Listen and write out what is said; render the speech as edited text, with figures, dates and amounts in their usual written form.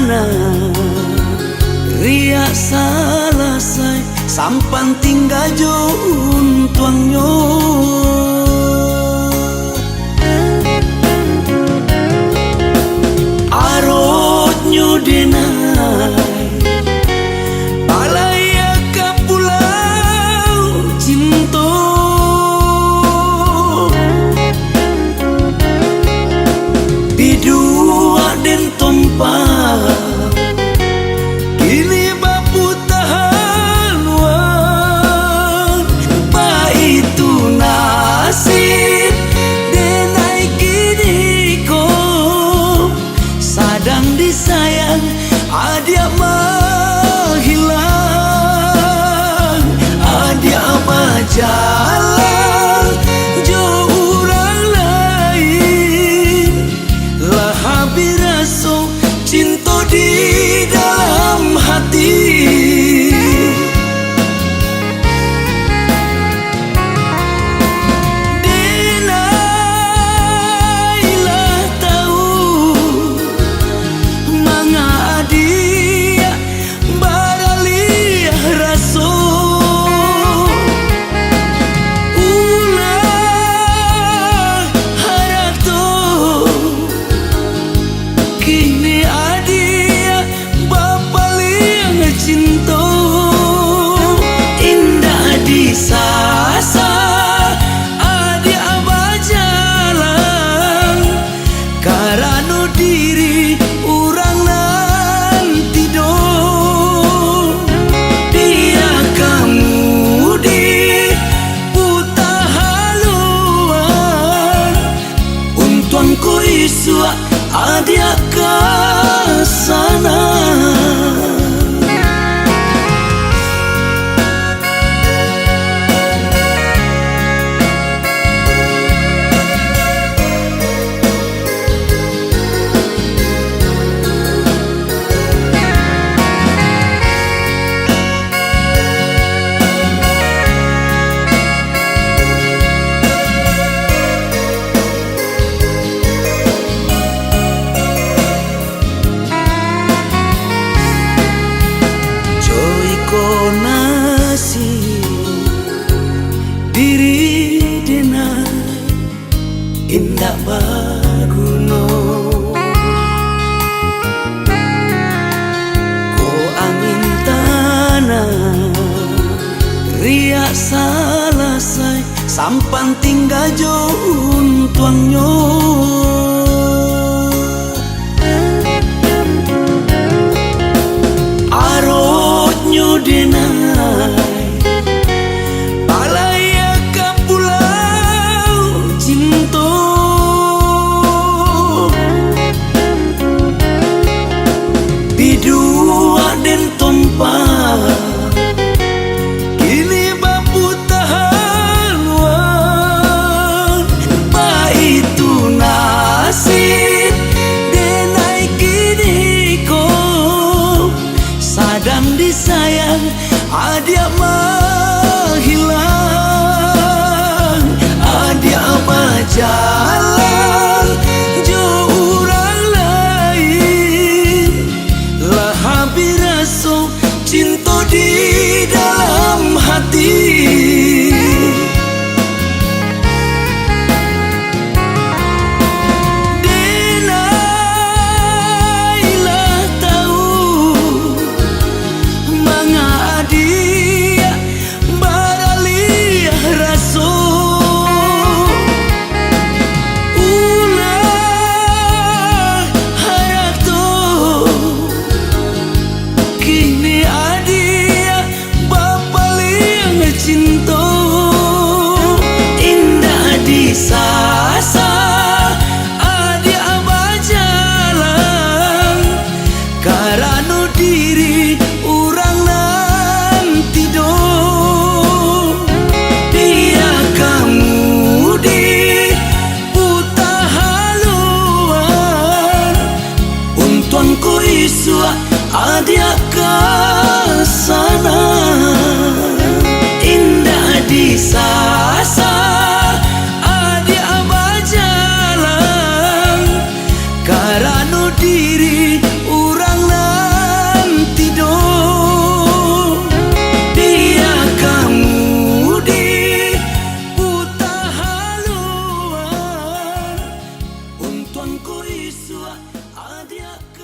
tanah riak selesai sampan tinggal jun tuangnya arotnya denai balaya ke pulau cinta bidua den tompah kini bapu tahan wan ba itu nasib denai kini ko sadang disayang adia menghilang adia berjalan jauh orang lain lah habis rasa cinta di dalam hati denailah tahu manga dia baraliah rasa ulah harap tu kini adia bapaliang cinta indah disasa adia berjalan karena diri orang nanti dong dia kamu di puta haluan untuanku isua adia ke sana nasi diri dena indah baguno ko angin tanah riak selesai sampan tinggal jun tuangnya denai balaya ke pulau cinta bidua den tompah kini bapu tahan wan ba itu nasib denai kini ko sadang disayang adia menghilang adia berjalan jauh orang lain lah habis rasa cinta di dalam hati siswa adik